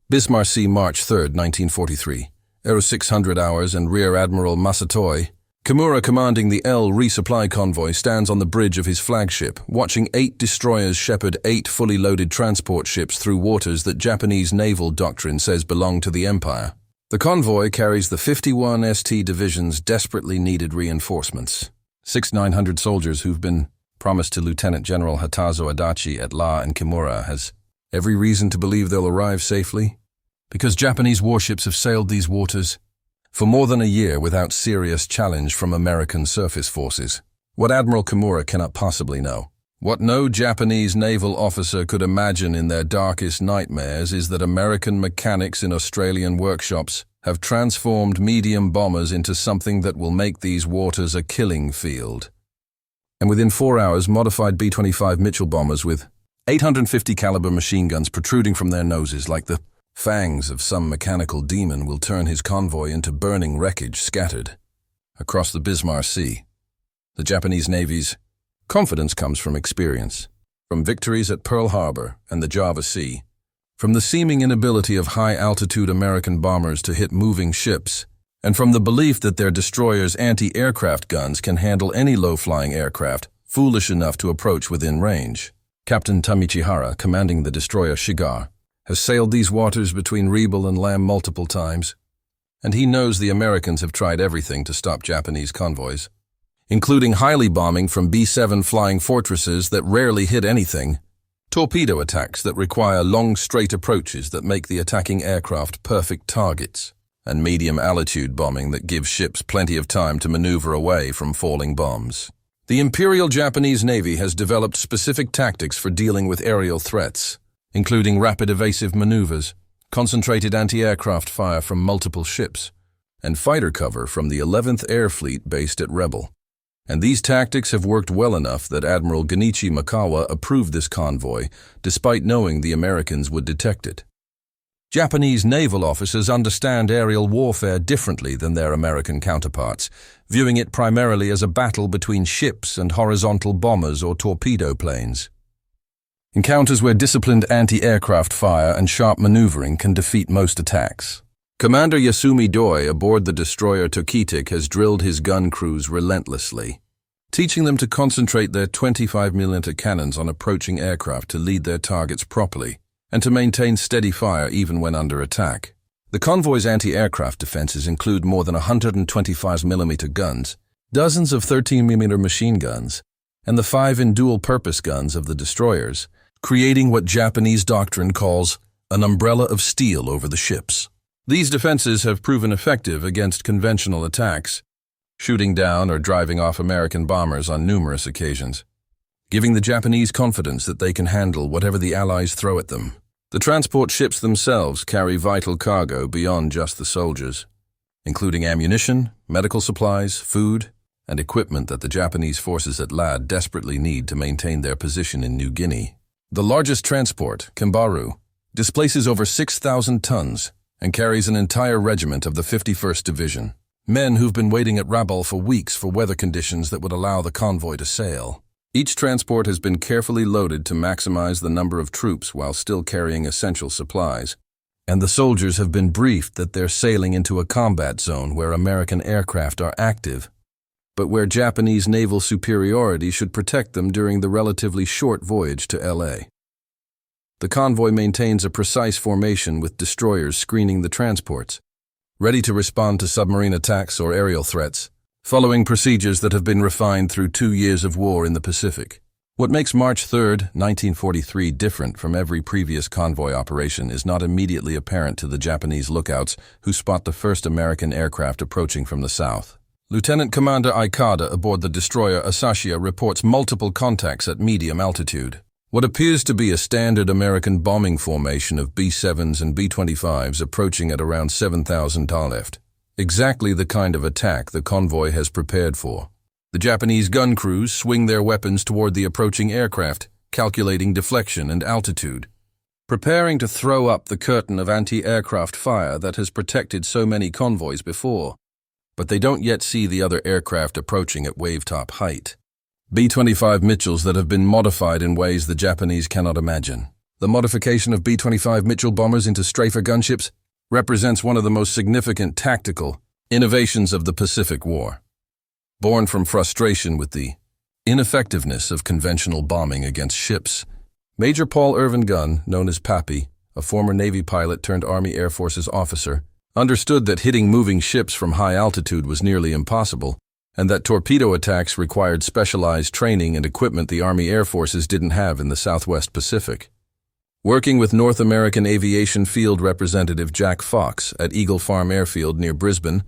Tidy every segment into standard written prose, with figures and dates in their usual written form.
Bismarck, March 3, 1943. Aero 600 hours and Rear Admiral Masatoy, Kimura commanding the L resupply convoy, stands on the bridge of his flagship, watching 8 destroyers shepherd 8 fully loaded transport ships through waters that Japanese naval doctrine says belong to the Empire. The convoy carries the 51 ST Division's desperately needed reinforcements. 900 soldiers who've been promised to Lieutenant General Hatazo Adachi at La and Kimura has every reason to believe they'll arrive safely, because Japanese warships have sailed these waters for more than a year without serious challenge from American surface forces. What Admiral Kimura cannot possibly know, what no Japanese naval officer could imagine in their darkest nightmares, is that American mechanics in Australian workshops have transformed medium bombers into something that will make these waters a killing field. And within 4 hours, modified B25 Mitchell bombers with 850 caliber machine guns protruding from their noses like the fangs of some mechanical demon will turn his convoy into burning wreckage scattered across the Bismarck Sea. The Japanese Navy's confidence comes from experience, from victories at Pearl Harbor and the Java Sea, from the seeming inability of high-altitude American bombers to hit moving ships, and from the belief that their destroyers' anti-aircraft guns can handle any low-flying aircraft foolish enough to approach within range. Captain Tamichihara, commanding the destroyer Shigar, has sailed these waters between Rebel and Lamb multiple times, and he knows the Americans have tried everything to stop Japanese convoys, including highly bombing from B-7 flying fortresses that rarely hit anything, torpedo attacks that require long straight approaches that make the attacking aircraft perfect targets, and medium-altitude bombing that gives ships plenty of time to maneuver away from falling bombs. The Imperial Japanese Navy has developed specific tactics for dealing with aerial threats, including rapid evasive maneuvers, concentrated anti-aircraft fire from multiple ships, and fighter cover from the 11th Air Fleet based at Rebel. And these tactics have worked well enough that Admiral Genichi Makawa approved this convoy, despite knowing the Americans would detect it. Japanese naval officers understand aerial warfare differently than their American counterparts, viewing it primarily as a battle between ships and horizontal bombers or torpedo planes. Encounters where disciplined anti-aircraft fire and sharp maneuvering can defeat most attacks. Commander Yasumi Doi aboard the destroyer Tokitik has drilled his gun crews relentlessly, teaching them to concentrate their 25mm cannons on approaching aircraft to lead their targets properly, and to maintain steady fire even when under attack. The convoy's anti-aircraft defenses include more than 125mm guns, dozens of 13mm machine guns, and the 5 dual-purpose guns of the destroyers, creating what Japanese doctrine calls an umbrella of steel over the ships. These defenses have proven effective against conventional attacks, shooting down or driving off American bombers on numerous occasions, giving the Japanese confidence that they can handle whatever the Allies throw at them. The transport ships themselves carry vital cargo beyond just the soldiers, including ammunition, medical supplies, food, and equipment that the Japanese forces at LAD desperately need to maintain their position in New Guinea. The largest transport, Kimbaru, displaces over 6,000 tons and carries an entire regiment of the 51st Division, men who've been waiting at Rabaul for weeks for weather conditions that would allow the convoy to sail. Each transport has been carefully loaded to maximize the number of troops while still carrying essential supplies, and the soldiers have been briefed that they're sailing into a combat zone where American aircraft are active, but where Japanese naval superiority should protect them during the relatively short voyage to LA. The convoy maintains a precise formation with destroyers screening the transports, ready to respond to submarine attacks or aerial threats, following procedures that have been refined through 2 years of war in the Pacific. What makes March 3, 1943 different from every previous convoy operation is not immediately apparent to the Japanese lookouts who spot the first American aircraft approaching from the south. Lieutenant Commander Aikada aboard the destroyer Asashia reports multiple contacts at medium altitude. What appears to be a standard American bombing formation of B-7s and B-25s approaching at around 7,000 left. Exactly the kind of attack the convoy has prepared for. The Japanese gun crews swing their weapons toward the approaching aircraft, calculating deflection and altitude, preparing to throw up the curtain of anti-aircraft fire that has protected so many convoys before. But they don't yet see the other aircraft approaching at wave-top height. B-25 Mitchells that have been modified in ways the Japanese cannot imagine. The modification of B25 Mitchell bombers into Strafer gunships represents one of the most significant tactical innovations of the Pacific War. Born from frustration with the ineffectiveness of conventional bombing against ships, Major Paul Irvin Gunn, known as Pappy, a former Navy pilot turned Army Air Forces officer, understood that hitting moving ships from high altitude was nearly impossible, and that torpedo attacks required specialized training and equipment the Army Air Forces didn't have in the Southwest Pacific. Working with North American Aviation Field Representative Jack Fox at Eagle Farm Airfield near Brisbane,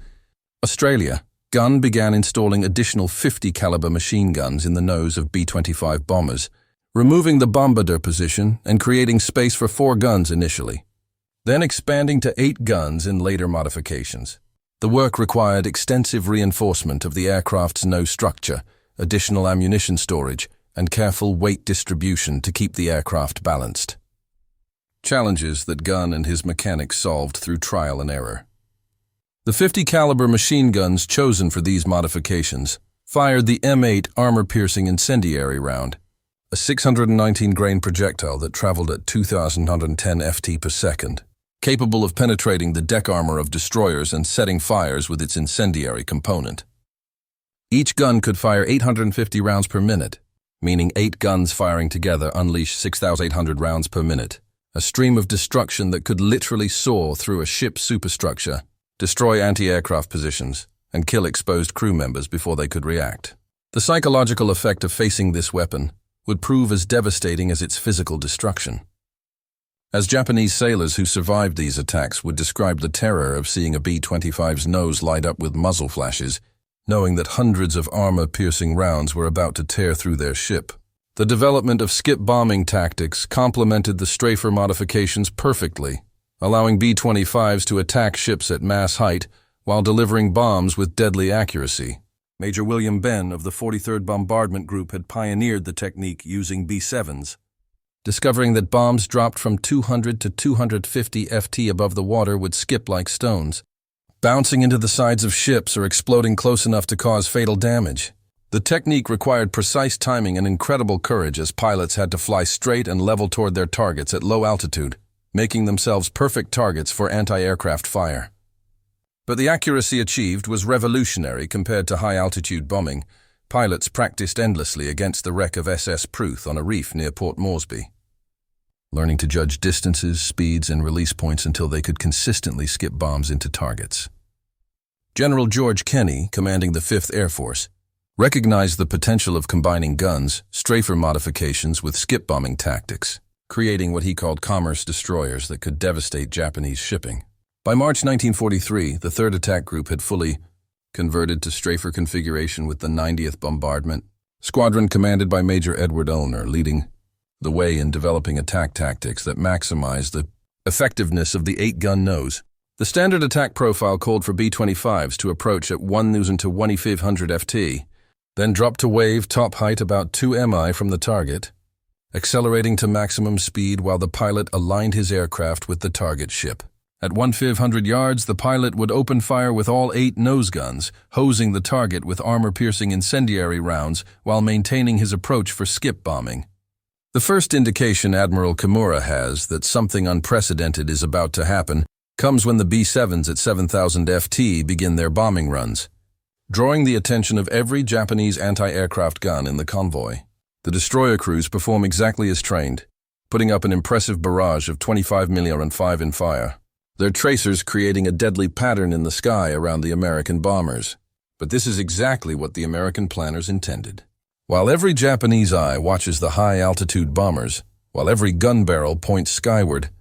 Australia, Gunn began installing additional 50 caliber machine guns in the nose of B-25 bombers, removing the bombardier position and creating space for 4 guns initially, then expanding to 8 guns in later modifications. The work required extensive reinforcement of the aircraft's nose structure, additional ammunition storage, and careful weight distribution to keep the aircraft balanced. Challenges that Gunn and his mechanics solved through trial and error. The 50 caliber machine guns chosen for these modifications fired the M8 armor-piercing incendiary round, a 619-grain projectile that traveled at 2,110 ft per second, capable of penetrating the deck armor of destroyers and setting fires with its incendiary component. Each gun could fire 850 rounds per minute, meaning 8 guns firing together unleash 6,800 rounds per minute, a stream of destruction that could literally soar through a ship's superstructure, destroy anti-aircraft positions, and kill exposed crew members before they could react. The psychological effect of facing this weapon would prove as devastating as its physical destruction. As Japanese sailors who survived these attacks would describe the terror of seeing a B-25's nose light up with muzzle flashes, knowing that hundreds of armor-piercing rounds were about to tear through their ship. The development of skip bombing tactics complemented the Strafer modifications perfectly, allowing B-25s to attack ships at mass height while delivering bombs with deadly accuracy. Major William Benn of the 43rd Bombardment Group had pioneered the technique using B-7s, discovering that bombs dropped from 200 to 250 ft above the water would skip like stones, bouncing into the sides of ships or exploding close enough to cause fatal damage. The technique required precise timing and incredible courage as pilots had to fly straight and level toward their targets at low altitude, making themselves perfect targets for anti-aircraft fire. But the accuracy achieved was revolutionary compared to high-altitude bombing. Pilots practiced endlessly against the wreck of SS Pruth on a reef near Port Moresby, learning to judge distances, speeds, and release points until they could consistently skip bombs into targets. General George Kenney, commanding the 5th Air Force, recognized the potential of combining guns, Strafer modifications with skip bombing tactics, creating what he called commerce destroyers that could devastate Japanese shipping. By March 1943, the 3rd Attack Group had fully converted to Strafer configuration with the 90th Bombardment Squadron commanded by Major Edward Ulner, leading the way in developing attack tactics that maximized the effectiveness of the 8-gun nose. The standard attack profile called for B-25s to approach at 1,000 to 1,500 ft, then drop to wave top height about 2 mi from the target, accelerating to maximum speed while the pilot aligned his aircraft with the target ship. At 1,500 yards, the pilot would open fire with all 8 nose guns, hosing the target with armor-piercing incendiary rounds while maintaining his approach for skip bombing. The first indication Admiral Kimura has that something unprecedented is about to happen comes when the B-7s at 7,000 ft begin their bombing runs, drawing the attention of every Japanese anti-aircraft gun in the convoy. The destroyer crews perform exactly as trained, putting up an impressive barrage of 25 mm and 5 in fire, their tracers creating a deadly pattern in the sky around the American bombers. But this is exactly what the American planners intended. While every Japanese eye watches the high-altitude bombers, while every gun barrel points skyward,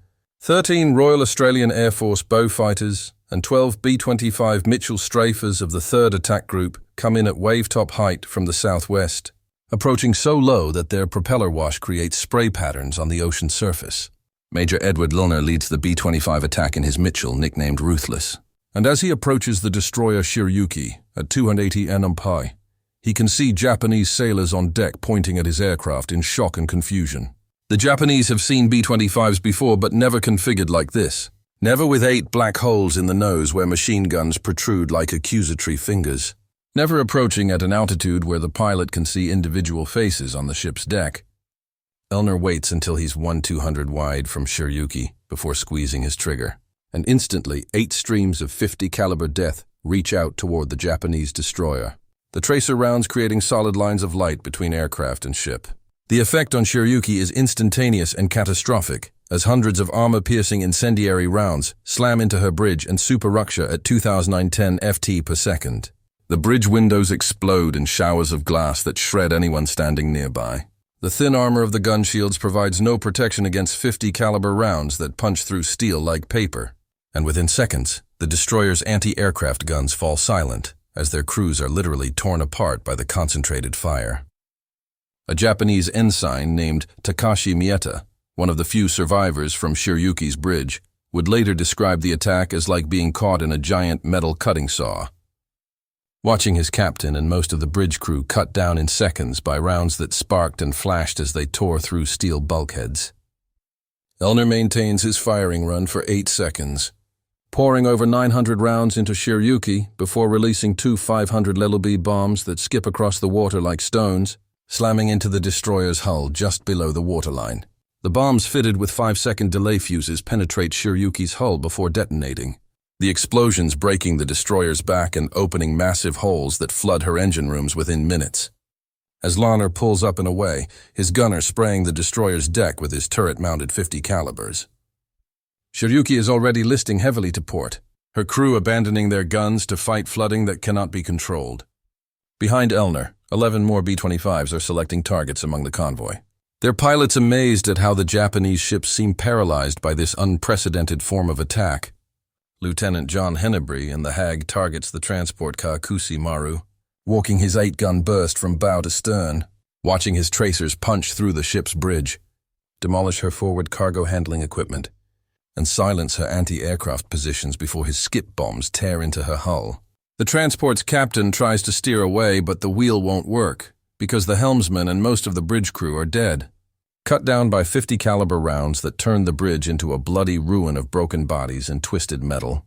13 Royal Australian Air Force Beaufighters and 12 B25 Mitchell Strafers of the 3rd Attack Group come in at wave-top height from the southwest, approaching so low that their propeller wash creates spray patterns on the ocean surface. Major Edward Ulner leads the B-25 attack in his Mitchell, nicknamed Ruthless. And as he approaches the destroyer Shiryuki at 280 nm high, he can see Japanese sailors on deck pointing at his aircraft in shock and confusion. The Japanese have seen B-25s before, but never configured like this. Never with 8 black holes in the nose where machine guns protrude like accusatory fingers. Never approaching at an altitude where the pilot can see individual faces on the ship's deck. Elner waits until he's 1-200 wide from Shiryuki before squeezing his trigger, and instantly 8 streams of 50 caliber death reach out toward the Japanese destroyer, the tracer rounds creating solid lines of light between aircraft and ship. The effect on Shiryuki is instantaneous and catastrophic, as hundreds of armor-piercing incendiary rounds slam into her bridge and super rupture at 2010 ft per second. The bridge windows explode in showers of glass that shred anyone standing nearby. The thin armor of the gun shields provides no protection against 50 caliber rounds that punch through steel like paper. And within seconds, the destroyer's anti-aircraft guns fall silent, as their crews are literally torn apart by the concentrated fire. A Japanese ensign named Takashi Mieta, one of the few survivors from Shiryuki's bridge, would later describe the attack as like being caught in a giant metal cutting saw. Watching his captain and most of the bridge crew cut down in seconds by rounds that sparked and flashed as they tore through steel bulkheads. Elner maintains his firing run for 8 seconds, pouring over 900 rounds into Shiryuki before releasing 2 500 LB bombs that skip across the water like stones, slamming into the destroyer's hull just below the waterline. The bombs fitted with 5-second delay fuses penetrate Shiryuki's hull before detonating, the explosions breaking the destroyer's back and opening massive holes that flood her engine rooms within minutes. As Lahner pulls up and away, his gunner spraying the destroyer's deck with his turret-mounted 50 calibers. Shiryuki is already listing heavily to port, her crew abandoning their guns to fight flooding that cannot be controlled. Behind Elner, 11 more B-25s are selecting targets among the convoy. Their pilots amazed at how the Japanese ships seem paralyzed by this unprecedented form of attack. Lieutenant John Hennebrey in the Hag targets the transport car Kusi Maru, walking his 8-gun burst from bow to stern, watching his tracers punch through the ship's bridge, demolish her forward cargo handling equipment, and silence her anti-aircraft positions before his skip bombs tear into her hull. The transport's captain tries to steer away, but the wheel won't work, because the helmsman and most of the bridge crew are dead, cut down by 50 caliber rounds that turned the bridge into a bloody ruin of broken bodies and twisted metal.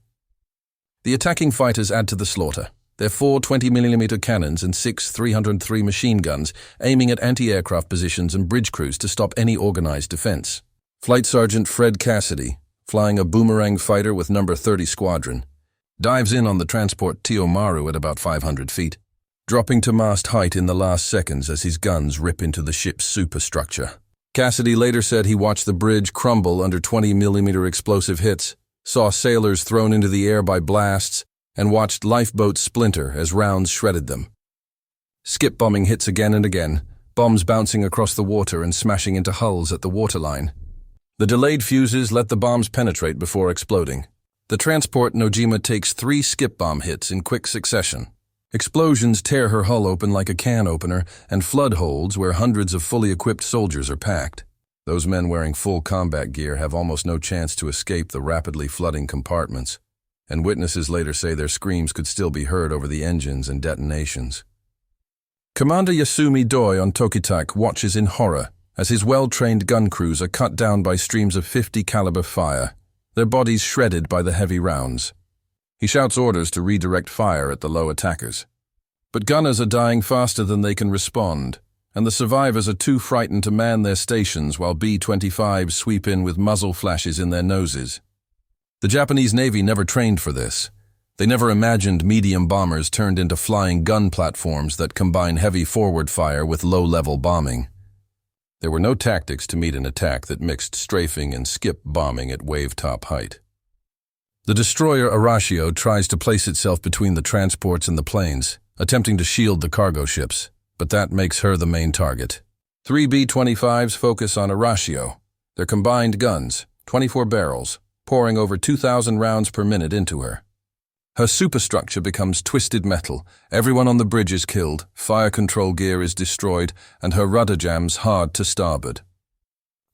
The attacking fighters add to the slaughter, their 4 20mm cannons and 6 303 machine guns aiming at anti-aircraft positions and bridge crews to stop any organized defense. Flight Sergeant Fred Cassidy, flying a boomerang fighter with No. 30 Squadron, dives in on the transport Tiyomaru at about 500 feet, dropping to mast height in the last seconds as his guns rip into the ship's superstructure. Cassidy later said he watched the bridge crumble under 20mm explosive hits, saw sailors thrown into the air by blasts, and watched lifeboats splinter as rounds shredded them. Skip bombing hits again and again, bombs bouncing across the water and smashing into hulls at the waterline. The delayed fuses let the bombs penetrate before exploding. The transport Nojima takes 3 skip bomb hits in quick succession. Explosions tear her hull open like a can opener and flood holds where hundreds of fully equipped soldiers are packed. Those men wearing full combat gear have almost no chance to escape the rapidly flooding compartments, and witnesses later say their screams could still be heard over the engines and detonations. Commander Yasumi Doi on Tokitak watches in horror as his well-trained gun crews are cut down by streams of 50 caliber fire, their bodies shredded by the heavy rounds. He shouts orders to redirect fire at the low attackers. But gunners are dying faster than they can respond, and the survivors are too frightened to man their stations while B-25s sweep in with muzzle flashes in their noses. The Japanese Navy never trained for this. They never imagined medium bombers turned into flying gun platforms that combine heavy forward fire with low-level bombing. There were no tactics to meet an attack that mixed strafing and skip bombing at wave-top height. The destroyer Arashio tries to place itself between the transports and the planes, attempting to shield the cargo ships, but that makes her the main target. 3 B-25s focus on Arashio, their combined guns, 24 barrels, pouring over 2,000 rounds per minute into her. Her superstructure becomes twisted metal, everyone on the bridge is killed, fire control gear is destroyed, and her rudder jams hard to starboard.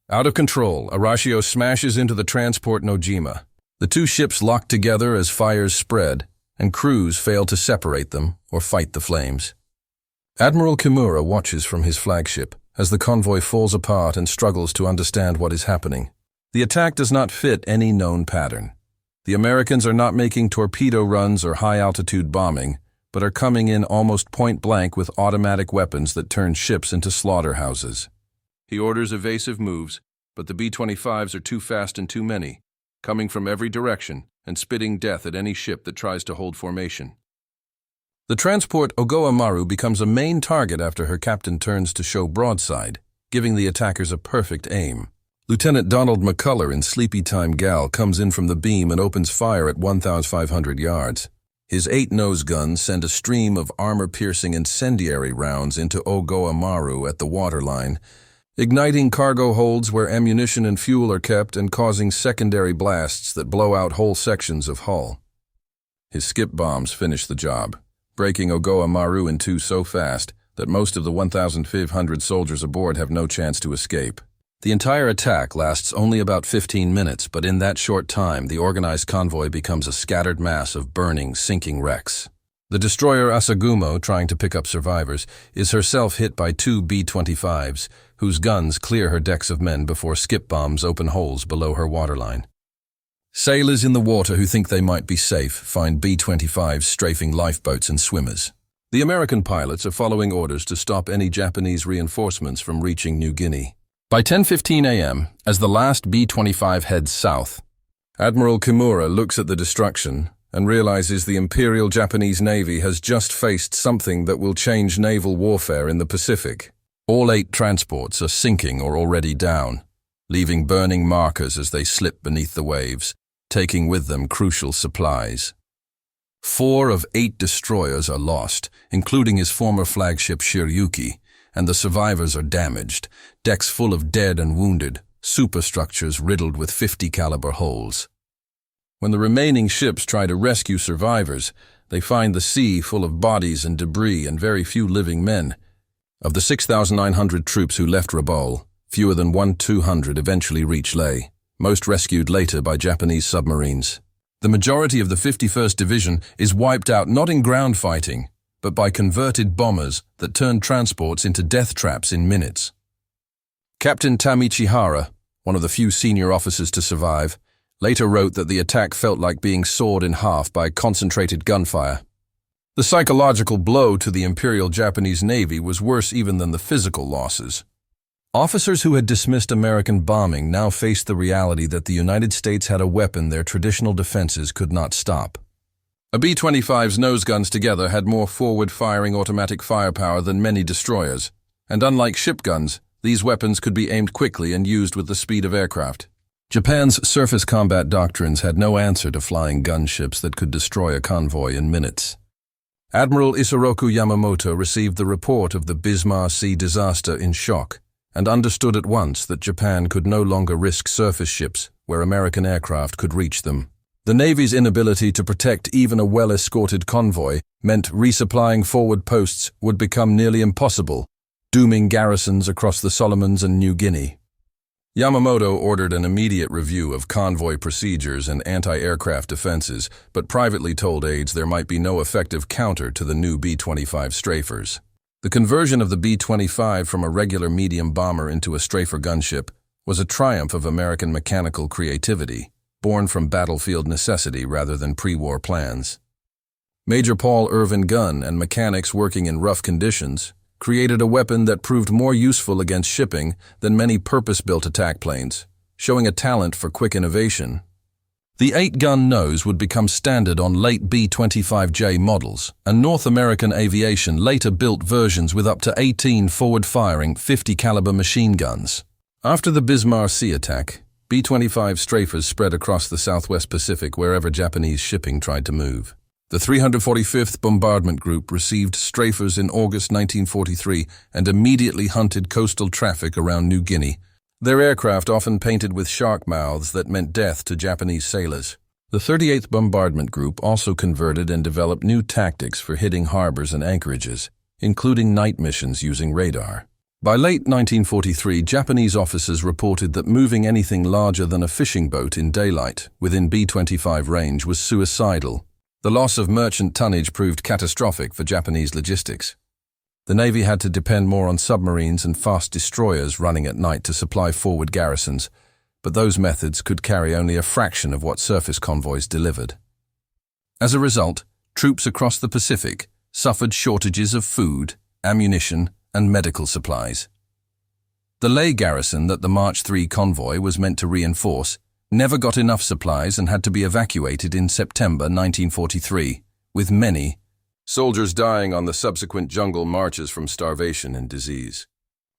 Out of control, Arashio smashes into the transport Nojima. The 2 ships lock together as fires spread, and crews fail to separate them or fight the flames. Admiral Kimura watches from his flagship as the convoy falls apart and struggles to understand what is happening. The attack does not fit any known pattern. The Americans are not making torpedo runs or high-altitude bombing, but are coming in almost point-blank with automatic weapons that turn ships into slaughterhouses. He orders evasive moves, but the B-25s are too fast and too many, coming from every direction and spitting death at any ship that tries to hold formation. The transport Ogoa Maru becomes a main target after her captain turns to show broadside, giving the attackers a perfect aim. Lieutenant Donald McCullough in Sleepy Time Gal comes in from the beam and opens fire at 1,500 yards. His 8 nose guns send a stream of armor-piercing incendiary rounds into Ogoa Maru at the waterline, igniting cargo holds where ammunition and fuel are kept and causing secondary blasts that blow out whole sections of hull. His skip bombs finish the job, breaking Ogoa Maru in two so fast that most of the 1,500 soldiers aboard have no chance to escape. The entire attack lasts only about 15 minutes, but in that short time, the organized convoy becomes a scattered mass of burning, sinking wrecks. The destroyer Asagumo, trying to pick up survivors, is herself hit by 2 B-25s, whose guns clear her decks of men before skip bombs open holes below her waterline. Sailors in the water who think they might be safe find B-25s strafing lifeboats and swimmers. The American pilots are following orders to stop any Japanese reinforcements from reaching New Guinea. By 10:15 a.m., as the last B-25 heads south, Admiral Kimura looks at the destruction and realizes the Imperial Japanese Navy has just faced something that will change naval warfare in the Pacific. All 8 transports are sinking or already down, leaving burning markers as they slip beneath the waves, taking with them crucial supplies. 4 of 8 destroyers are lost, including his former flagship Shiryuki, and the survivors are damaged, decks full of dead and wounded, superstructures riddled with .50 caliber holes. When the remaining ships try to rescue survivors, they find the sea full of bodies and debris and very few living men. Of the 6,900 troops who left Rabaul, fewer than 1,200 eventually reach Leh, most rescued later by Japanese submarines. The majority of the 51st Division is wiped out not in ground fighting, but by converted bombers that turned transports into death traps in minutes. Captain Tamichihara, one of the few senior officers to survive, later wrote that the attack felt like being sawed in half by concentrated gunfire. The psychological blow to the Imperial Japanese Navy was worse even than the physical losses. Officers who had dismissed American bombing now faced the reality that the United States had a weapon their traditional defenses could not stop. A B-25's nose guns together had more forward-firing automatic firepower than many destroyers, and unlike ship guns, these weapons could be aimed quickly and used with the speed of aircraft. Japan's surface combat doctrines had no answer to flying gunships that could destroy a convoy in minutes. Admiral Isoroku Yamamoto received the report of the Bismarck Sea disaster in shock, and understood at once that Japan could no longer risk surface ships where American aircraft could reach them. The Navy's inability to protect even a well-escorted convoy meant resupplying forward posts would become nearly impossible, dooming garrisons across the Solomons and New Guinea. Yamamoto ordered an immediate review of convoy procedures and anti-aircraft defenses, but privately told aides there might be no effective counter to the new B-25 Strafers. The conversion of the B-25 from a regular medium bomber into a Strafer gunship was a triumph of American mechanical creativity, born from battlefield necessity rather than pre-war plans. Major Paul Irvin Gunn and mechanics working in rough conditions created a weapon that proved more useful against shipping than many purpose-built attack planes, showing a talent for quick innovation. The 8-gun nose would become standard on late B-25J models, and North American Aviation later built versions with up to 18 forward-firing .50 caliber machine guns. After the Bismarck Sea attack, B-25 Strafers spread across the Southwest Pacific wherever Japanese shipping tried to move. The 345th Bombardment Group received Strafers in August 1943 and immediately hunted coastal traffic around New Guinea, their aircraft often painted with shark mouths that meant death to Japanese sailors. The 38th Bombardment Group also converted and developed new tactics for hitting harbors and anchorages, including night missions using radar. By late 1943, Japanese officers reported that moving anything larger than a fishing boat in daylight within B-25 range was suicidal. The loss of merchant tonnage proved catastrophic for Japanese logistics. The Navy had to depend more on submarines and fast destroyers running at night to supply forward garrisons, but those methods could carry only a fraction of what surface convoys delivered. As a result, troops across the Pacific suffered shortages of food, ammunition, and medical supplies. The Leh garrison that the March 3 convoy was meant to reinforce never got enough supplies and had to be evacuated in September 1943, with many soldiers dying on the subsequent jungle marches from starvation and disease.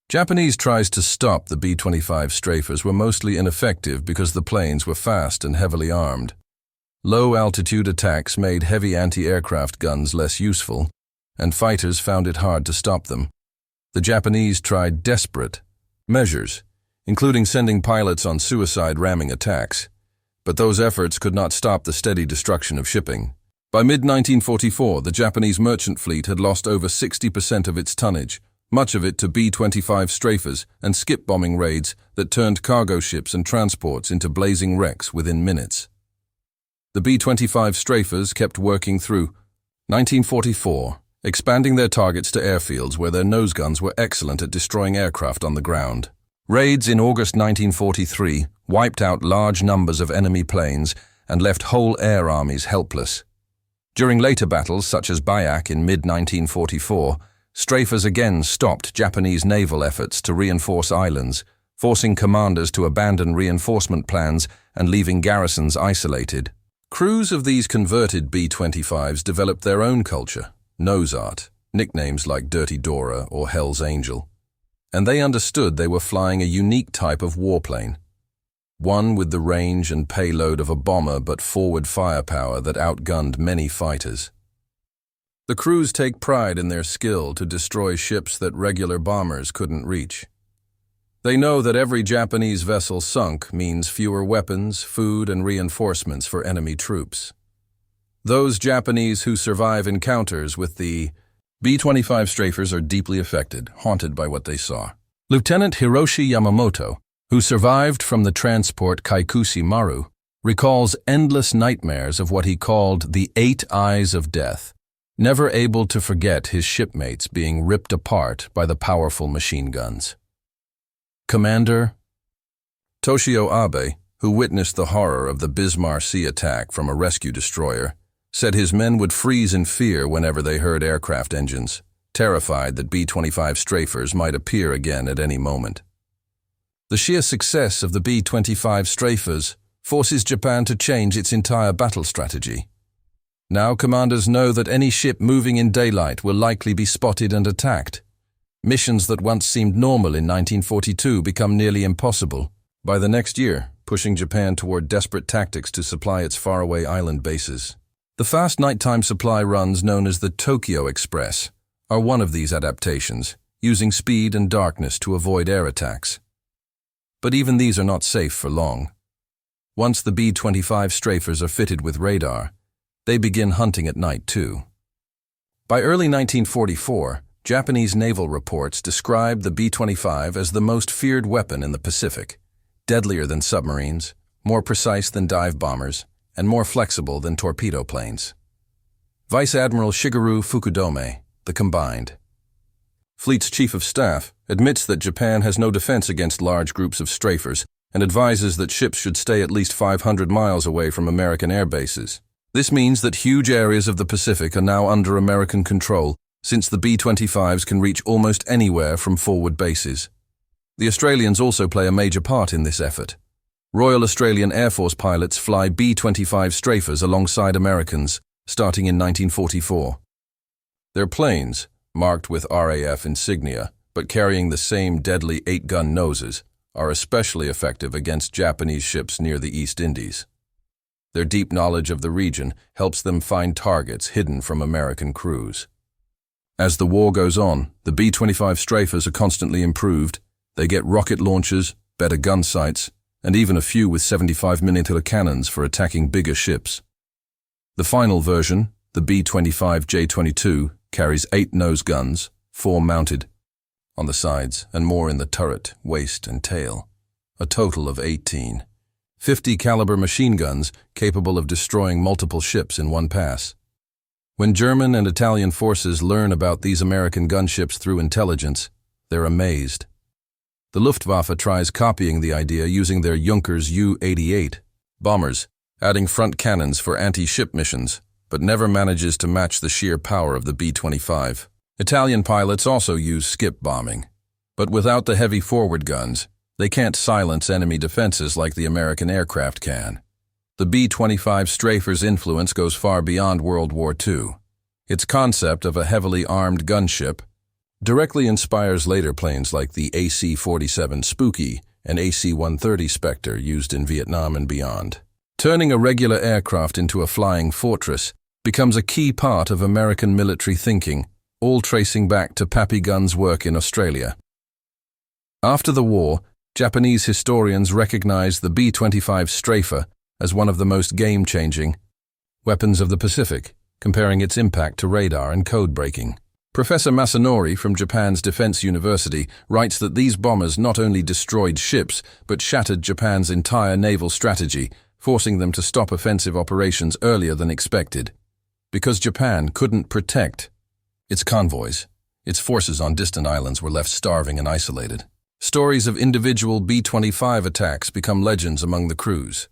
Japanese tries to stop the B-25 Strafers were mostly ineffective because the planes were fast and heavily armed. Low-altitude attacks made heavy anti-aircraft guns less useful, and fighters found it hard to stop them. The Japanese tried desperate measures, including sending pilots on suicide ramming attacks, but those efforts could not stop the steady destruction of shipping. By mid-1944, the Japanese merchant fleet had lost over 60% of its tonnage, much of it to B-25 Strafers and skip bombing raids that turned cargo ships and transports into blazing wrecks within minutes. The B-25 Strafers kept working through 1944, expanding their targets to airfields where their nose guns were excellent at destroying aircraft on the ground. Raids in August 1943 wiped out large numbers of enemy planes and left whole air armies helpless. During later battles, such as Bayak in mid-1944, Strafers again stopped Japanese naval efforts to reinforce islands, forcing commanders to abandon reinforcement plans and leaving garrisons isolated. Crews of these converted B-25s developed their own culture, nose art, nicknames like Dirty Dora or Hell's Angel. And they understood they were flying a unique type of warplane, one with the range and payload of a bomber but forward firepower that outgunned many fighters. The crews take pride in their skill to destroy ships that regular bombers couldn't reach. They know that every Japanese vessel sunk means fewer weapons, food, and reinforcements for enemy troops. Those Japanese who survive encounters with the B-25 Strafers are deeply affected, haunted by what they saw. Lieutenant Hiroshi Yamamoto, who survived from the transport Kaikushi Maru, recalls endless nightmares of what he called the 8 Eyes of Death, never able to forget his shipmates being ripped apart by the powerful machine guns. Commander Toshio Abe, who witnessed the horror of the Bismarck Sea attack from a rescue destroyer, said his men would freeze in fear whenever they heard aircraft engines, terrified that B-25 Strafers might appear again at any moment. The sheer success of the B-25 Strafers forces Japan to change its entire battle strategy. Now commanders know that any ship moving in daylight will likely be spotted and attacked. Missions that once seemed normal in 1942 become nearly impossible. By the next year, pushing Japan toward desperate tactics to supply its faraway island bases. The fast nighttime supply runs known as the Tokyo Express are one of these adaptations, using speed and darkness to avoid air attacks. But even these are not safe for long. Once the B-25 Strafers are fitted with radar, they begin hunting at night too. By early 1944, Japanese naval reports described the B-25 as the most feared weapon in the Pacific, deadlier than submarines, more precise than dive bombers, and more flexible than torpedo planes. Vice Admiral Shigeru Fukudome, the combined Fleet's Chief of Staff, admits that Japan has no defense against large groups of strafers and advises that ships should stay at least 500 miles away from American air bases. This means that huge areas of the Pacific are now under American control, since the B-25s can reach almost anywhere from forward bases. The Australians also play a major part in this effort. Royal Australian Air Force pilots fly B-25 Strafers alongside Americans, starting in 1944. Their planes, marked with RAF insignia, but carrying the same deadly 8-gun noses, are especially effective against Japanese ships near the East Indies. Their deep knowledge of the region helps them find targets hidden from American crews. As the war goes on, the B-25 Strafers are constantly improved. They get rocket launchers, better gun sights, and even a few with 75mm cannons for attacking bigger ships. The final version, the B-25 J-22, carries 8 nose guns, 4 mounted on the sides and more in the turret, waist, and tail. A total of 18. 50 caliber machine guns capable of destroying multiple ships in one pass. When German and Italian forces learn about these American gunships through intelligence, they're amazed. The Luftwaffe tries copying the idea using their Junkers Ju-88 bombers, adding front cannons for anti-ship missions, but never manages to match the sheer power of the B-25. Italian pilots also use skip bombing, But without the heavy forward guns, they can't silence enemy defenses like the American aircraft can. The B-25 Strafer's influence goes far beyond World War II. Its concept of a heavily armed gunship directly inspires later planes like the AC-47 Spooky and AC-130 Spectre used in Vietnam and beyond. Turning a regular aircraft into a flying fortress becomes a key part of American military thinking, all tracing back to Pappy Gunn's work in Australia. After the war, Japanese historians recognized the B-25 Strafer as one of the most game-changing weapons of the Pacific, comparing its impact to radar and code breaking. Professor Masanori from Japan's Defense University writes that these bombers not only destroyed ships, but shattered Japan's entire naval strategy, forcing them to stop offensive operations earlier than expected. Because Japan couldn't protect its convoys, its forces on distant islands were left starving and isolated. Stories of individual B-25 attacks become legends among the crews.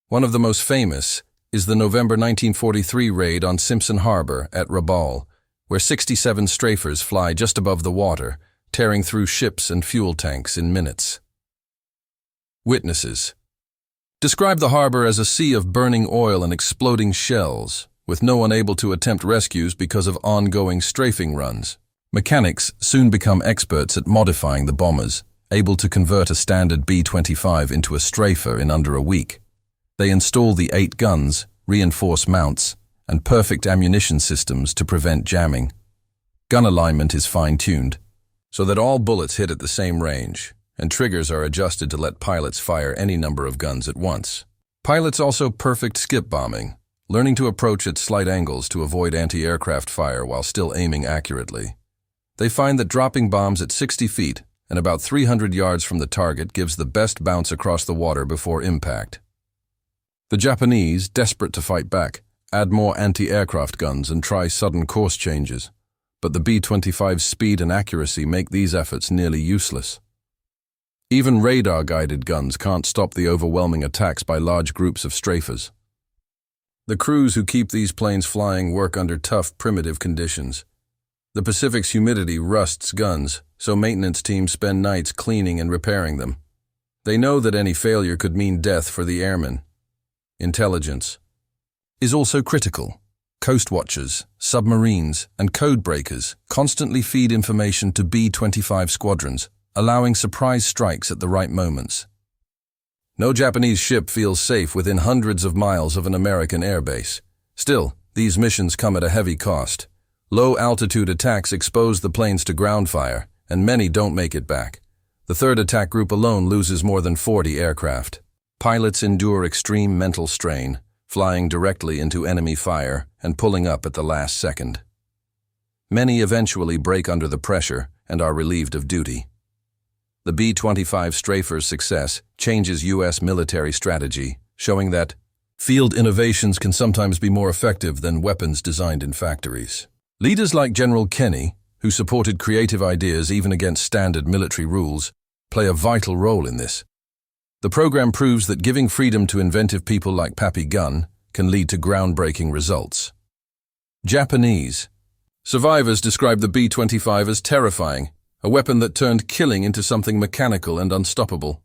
One of the most famous is the November 1943 raid on Simpson Harbor at Rabaul, where 67 strafers fly just above the water, tearing through ships and fuel tanks in minutes. Witnesses describe the harbor as a sea of burning oil and exploding shells, with no one able to attempt rescues because of ongoing strafing runs. Mechanics soon become experts at modifying the bombers, able to convert a standard B-25 into a Strafer in under a week. They install the 8 guns, reinforced mounts, and perfect ammunition systems to prevent jamming. Gun alignment is fine-tuned, so that all bullets hit at the same range, and triggers are adjusted to let pilots fire any number of guns at once. Pilots also perfect skip bombing, learning to approach at slight angles to avoid anti-aircraft fire while still aiming accurately. They find that dropping bombs at 60 feet and about 300 yards from the target gives the best bounce across the water before impact. The Japanese, desperate to fight back, add more anti-aircraft guns and try sudden course changes, but the B-25's speed and accuracy make these efforts nearly useless. Even radar-guided guns can't stop the overwhelming attacks by large groups of strafers. The crews who keep these planes flying work under tough, primitive conditions. The Pacific's humidity rusts guns, so maintenance teams spend nights cleaning and repairing them. They know that any failure could mean death for the airmen. Intelligence is also critical. Coast watchers, submarines, and code breakers constantly feed information to B-25 squadrons, allowing surprise strikes at the right moments. No Japanese ship feels safe within hundreds of miles of an American airbase. Still, these missions come at a heavy cost. Low-altitude attacks expose the planes to ground fire, and many don't make it back. The 3rd Attack Group alone loses more than 40 aircraft. Pilots endure extreme mental strain, flying directly into enemy fire and pulling up at the last second. Many eventually break under the pressure and are relieved of duty. The B-25 Strafer's success changes U.S. military strategy, showing that field innovations can sometimes be more effective than weapons designed in factories. Leaders like General Kenny, who supported creative ideas even against standard military rules, play a vital role in this. The program proves that giving freedom to inventive people like Pappy Gunn can lead to groundbreaking results. Japanese survivors describe the B-25 as terrifying, a weapon that turned killing into something mechanical and unstoppable.